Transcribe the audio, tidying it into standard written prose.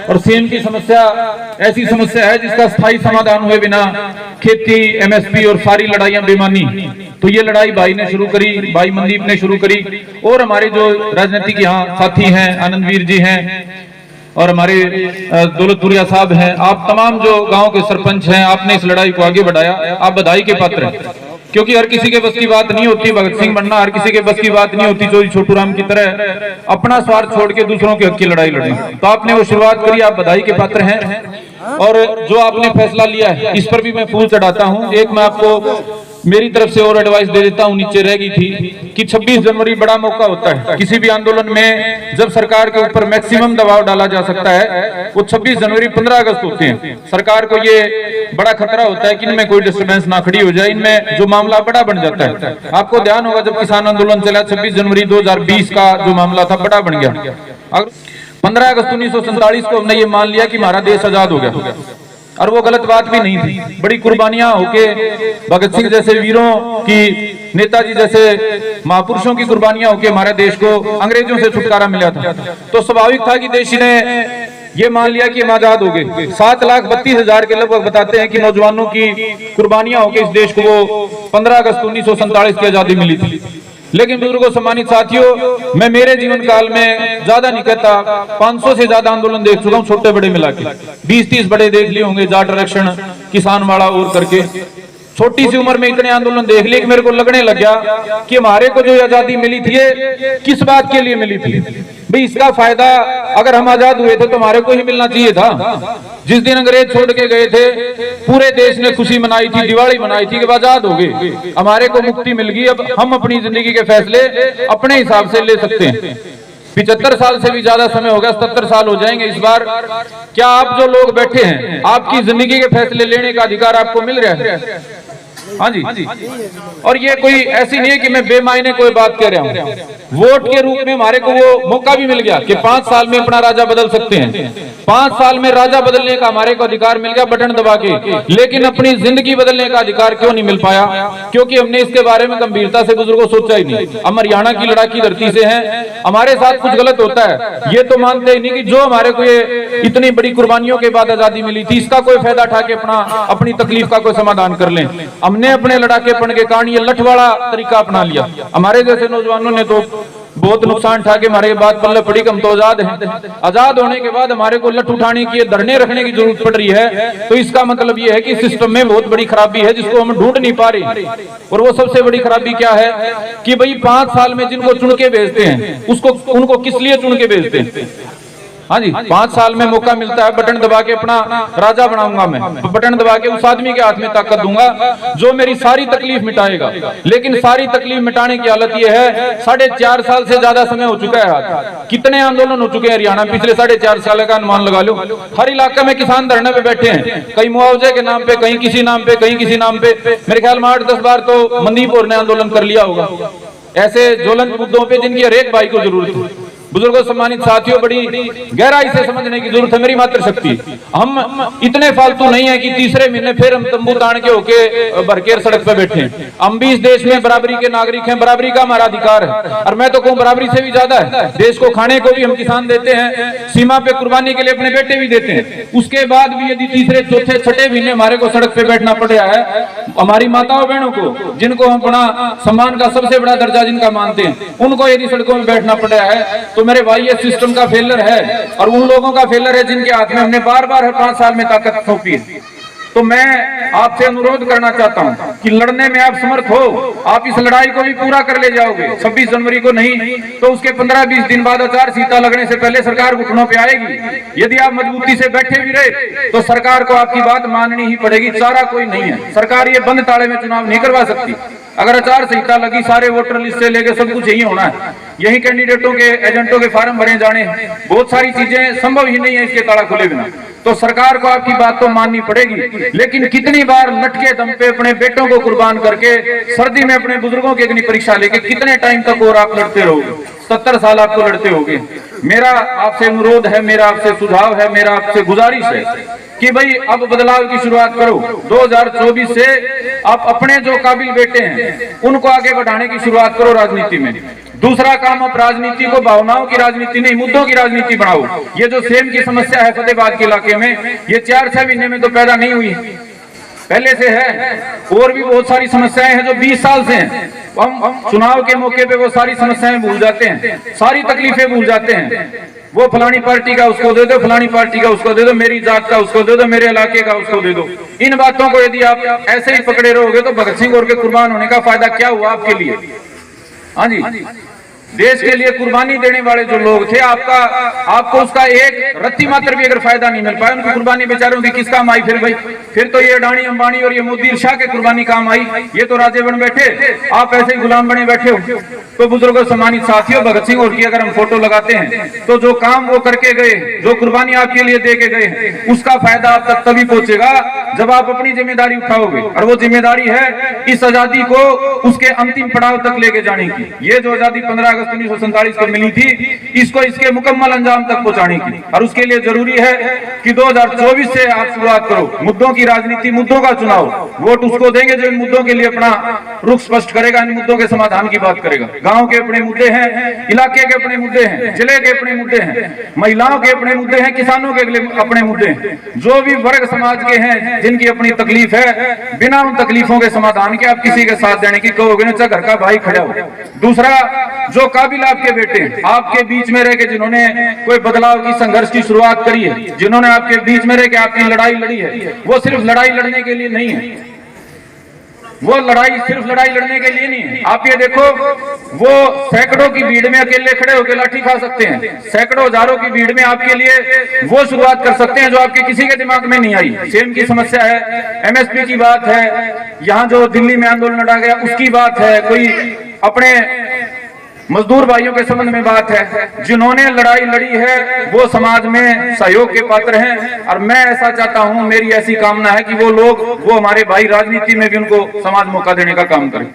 और सीएम की समस्या ऐसी समस्या है जिसका स्थायी समाधान हुए बिना खेती, एमएसपी और सारी लड़ाइयां बेमानी। तो ये लड़ाई भाई ने शुरू करी, भाई मनदीप ने शुरू करी, और हमारे जो राजनीतिक यहाँ साथी हैं, आनंदवीर जी हैं और हमारे दौलतपुरिया साहब हैं, आप तमाम जो गांव के सरपंच हैं, आपने इस लड़ाई को आगे बढ़ाया। आप बधाई के पात्र हैं, क्योंकि हर किसी के बस की बात नहीं होती भगत सिंह बनना, हर किसी के बस की बात नहीं होती चोरी छोटू राम की तरह अपना स्वार्थ छोड़ के दूसरों के हक की लड़ाई लड़ना। तो आपने वो शुरुआत करी, आप बधाई के पात्र हैं। और जो आपने फैसला लिया है इस पर भी मैं फूल चढ़ाता हूं। एक मैं आपको मेरी तरफ से और एडवाइस दे देता हूं, नीचे रह गई थी कि 26 जनवरी बड़ा मौका होता है किसी भी आंदोलन में, जब सरकार के ऊपर मैक्सिमम दबाव डाला जा सकता है। वो 26 जनवरी 15 अगस्त होते हैं। सरकार को ये बड़ा खतरा होता है कि इनमें कोई डिस्टर्बेंस ना खड़ी हो जाए, इनमें जो मामला बड़ा बन जाता है। आपको ध्यान होगा जब किसान आंदोलन चला 26 जनवरी 2020 का जो मामला था बड़ा बन गया। 15 अगस्त 1947 को हमने ये मान लिया कि हमारा देश आजाद हो गया, और वो गलत बात भी नहीं थी। बड़ी कुर्बानियां होके भगत सिंह जैसे वीरों की, नेताजी जैसे महापुरुषों की कुर्बानियां होके हमारे देश को अंग्रेजों से छुटकारा मिला था। तो स्वाभाविक था कि देश ने ये मान लिया कि हम आजाद हो गए। 7,32,000 के लगभग बताते हैं कि नौजवानों की कुर्बानियां होके इस देश को 15 अगस्त 1947 की आजादी मिली थी। लेकिन बुजुर्गों, सम्मानित साथियों, मैं मेरे जीवन काल में ज्यादा नहीं कहता, 500 से ज्यादा आंदोलन देख चुका हूँ, छोटे बड़े मिला के 20-30 बड़े देख लिए होंगे, जाट आरक्षण, किसान वाला और करके। छोटी सी उम्र में इतने आंदोलन देख लिए कि मेरे को लगने लग गया कि हमारे को जो आजादी मिली थी ये किस बात के लिए मिली थी भाई। इसका फायदा अगर हम आजाद हुए थे तो हमारे को ही मिलना चाहिए था। जिस दिन अंग्रेज छोड़ के गए थे पूरे देश ने खुशी मनाई थी, दिवाली मनाई थी कि आजाद हो गए, हमारे को मुक्ति मिल गई, अब हम अपनी जिंदगी के फैसले अपने हिसाब से ले सकते हैं। 75 साल से भी ज्यादा समय हो गया, 77 साल हो जाएंगे इस बार। क्या आप जो लोग बैठे हैं, आपकी जिंदगी के फैसले लेने का अधिकार आपको मिल रहा है? हाँ जी। और ये कोई ऐसी नहीं है कि मैं बेमायने कोई बात कह रहा हूँ। वोट के रूप में हमारे को वो मौका भी मिल गया कि 5 साल में अपना राजा बदल सकते हैं। 5 साल में राजा बदलने का हमारे को अधिकार मिल गया बटन दबा के, लेकिन अपनी जिंदगी बदलने का अधिकार क्यों नहीं मिल पाया? क्योंकि हमने इसके बारे में गंभीरता से बुजुर्गों सोचा ही नहीं। हम हरियाणा की लड़ाकी धरती से हैं, हमारे साथ कुछ गलत होता है ये तो मानते ही नहीं कि जो हमारे को ये इतनी बड़ी कुर्बानियों के बाद आजादी मिली थी इसका कोई फायदा उठा के अपनी तकलीफ का कोई समाधान कर लें। हमने अपने लड़ाकेपन के कारण ये लठ वाला तरीका अपना लिया। हमारे जैसे नौजवानों ने तो बहुत नुकसान उठा के हमारे बात पल्ले पड़ी कि हम तो आजाद हैं। आजाद होने के बाद हमारे को लठ उठाने की, धरने रखने की जरूरत पड़ रही है। तो इसका मतलब ये है कि सिस्टम में बहुत बड़ी खराबी है जिसको हम ढूंढ नहीं पा रहे। और वो सबसे बड़ी खराबी क्या है कि भाई 5 साल में जिनको चुन के भेजते हैं उनको किस लिए चुन के भेजते हैं? हाँ जी, 5 साल में मौका मिलता है, बटन दबा के अपना राजा बनाऊंगा मैं, बटन दबा के उस आदमी के हाथ में ताकत दूंगा जो मेरी सारी तकलीफ मिटाएगा। लेकिन सारी तकलीफ मिटाने की हालत यह है 4.5 साल से ज्यादा समय हो चुका है। कितने आंदोलन हो चुके हैं हरियाणा पिछले 4.5 साल का अनुमान लगा लो। हर इलाके में किसान धरने पे बैठे हैं, कहीं मुआवजे के नाम पे, कहीं किसी नाम पे, कहीं किसी नाम पे। मेरे ख्याल में 8-10 बार तो मनदीप और ने आंदोलन कर लिया होगा ऐसे ज्वलंत मुद्दों पे जिनकी हर एक भाई को जरूरत है। बुजुर्गों, सम्मानित साथियों, बड़ी गहराई से समझने की जरूरत है। मेरी मातृशक्ति, हम इतने फालतू नहीं है कि तीसरे महीने फिर हम तंबू तान के होके भरकेर सड़क पे बैठे हैं। हम भी इस देश में बराबरी के नागरिक हैं, बराबरी का हमारा अधिकार है। और मैं तो कहूँ बराबरी से भी ज्यादा है। देश को खाने को भी हम किसान देते हैं, सीमा पे कुर्बानी के लिए अपने बेटे भी देते हैं। उसके बाद भी यदि तीसरे, चौथे, छठे महीने हमारे को सड़क पे बैठना पड़ रहा है, हमारी माताओं बहनों को जिनको हम अपना सम्मान का सबसे बड़ा दर्जा जिनका मानते हैं, उनको यदि सड़कों में बैठना पड़ रहा है तो मेरे भाई ये सिस्टम का फेलर है। और उन लोगों का फेलर है जिनके हाथ में हमने बार-बार हर 5 साल में ताकत सौंपी है। तो मैं आपसे अनुरोध करना चाहता हूं कि लड़ने में आप समर्थ हो, आप इस लड़ाई को भी पूरा कर ले जाओगे। 26 जनवरी को नहीं तो उसके 15-20 दिन बाद आचार संहिता लगने से पहले सरकार घुटनों पे आएगी। यदि आप मजबूती से बैठे भी रहे तो सरकार को आपकी बात माननी ही पड़ेगी, चारा कोई नहीं है। सरकार ये बंद ताले में चुनाव नहीं करवा सकती। अगर आचार संहिता लगी, सारे वोटर लिस्ट से लेके सब कुछ यही होना है, यही कैंडिडेटों के, एजेंटों के फार्म भरे जाने, बहुत सारी चीजें संभव ही नहीं है इसके ताला खुले बिना। तो सरकार को आपकी बात तो माननी पड़ेगी। लेकिन कितनी बार लटके दम पे अपने बेटों को कुर्बान करके सर्दी में अपने बुजुर्गों की अग्नि परीक्षा लेके कितने टाइम तक और आप लड़ते रहोगे? 70 साल आपको लड़ते होगे। मेरा आपसे अनुरोध है, मेरा आपसे सुझाव है, मेरा आपसे गुजारिश है कि भाई अब बदलाव की शुरुआत करो। 2024 से आप अपने जो काबिल बेटे हैं उनको आगे बढ़ाने की शुरुआत करो राजनीति में। दूसरा काम, अब राजनीति को भावनाओं की राजनीति नहीं, मुद्दों की राजनीति बनाओ। ये जो सेम की समस्या है फतेहाबाद के इलाके में, ये 4-6 महीने में तो पैदा नहीं हुई, पहले से है। और भी बहुत सारी समस्याएं हैं जो 20 साल से हैं। हम चुनाव के मौके पे वो सारी समस्याएं भूल जाते हैं, सारी तकलीफें भूल जाते हैं। वो फलानी पार्टी का उसको दे दो, फलानी पार्टी का उसको दे दो, मेरी जात का उसको दे दो, मेरे इलाके का उसको दे दो। इन बातों को यदि आप ऐसे ही पकड़े रहोगे तो भगत सिंह और के कुर्बान होने का फायदा क्या हुआ आपके लिए? हाँ जी, देश के लिए कुर्बानी देने वाले जो लोग थे, आपको उसका एक रत्ती मात्र भी अगर फायदा नहीं मिल पाया, उनकी कुर्बानी बेचारों की किस काम आई फिर भाई? फिर तो ये अडानी अंबानी और ये मोदी शाह के कुर्बानी काम आई। ये तो राजे बन बैठे, आप ऐसे ही गुलाम बने बैठे हो। तो बुजुर्गों, सम्मानित साथियों, भगत सिंह और की अगर हम फोटो लगाते हैं तो जो काम वो करके गए, जो कुर्बानी आपके लिए दे के गए, उसका फायदा आप तक तभी पहुंचेगा जब आप अपनी जिम्मेदारी उठाओगे। और वो जिम्मेदारी है इस आजादी को उसके अंतिम पड़ाव तक लेके जाने की। ये जो आजादी 15 अगस्त 1947 को मिली थी, इसको इसके मुकम्मल अंजाम तक पहुंचाने की। और उसके लिए जरूरी है कि 2024 से आप शुरुआत करो। मुद्दों की राजनीति, मुद्दों का चुनाव। वोट उसको देंगे जो इन मुद्दों के लिए अपना रुख स्पष्ट करेगा, इन मुद्दों के समाधान की बात करेगा। गांव के अपने मुद्दे हैं, इलाके के अपने मुद्दे हैं, जिले के अपने मुद्दे हैं, महिलाओं के अपने मुद्दे हैं, किसानों के अपने मुद्दे हैं। जो भी वर्ग समाज के हैं जिनकी अपनी तकलीफ है, बिना उन तकलीफों के समाधान के आप किसी के साथ देने की कहोगे ना, घर का भाई खड़ा हो। दूसरा, जो काबिल आपके बेटे आपके बीच में रह के जिन्होंने कोई बदलाव की संघर्ष की शुरुआत करी है, जिन्होंने आपके बीच में रह के आपकी लड़ाई लड़ी है, वो सिर्फ लड़ाई लड़ने के लिए नहीं है। वो लड़ाई सिर्फ लड़ाई लड़ने के लिए नहीं है। आप ये देखो, वो सैकड़ों की भीड़ में अकेले खड़े होकर लाठी खा सकते हैं, सैकड़ों हजारों की भीड़ में आपके लिए वो शुरुआत कर सकते हैं जो आपके किसी के दिमाग में नहीं आई। सेम की समस्या है, एमएसपी की बात है, यहाँ जो दिल्ली में आंदोलन लड़ा गया उसकी बात है, कोई अपने मजदूर भाइयों के संबंध में बात है। जिन्होंने लड़ाई लड़ी है वो समाज में सहयोग के पात्र हैं। और मैं ऐसा चाहता हूं, मेरी ऐसी कामना है कि वो लोग, वो हमारे भाई राजनीति में भी उनको समाज मौका देने का काम करें।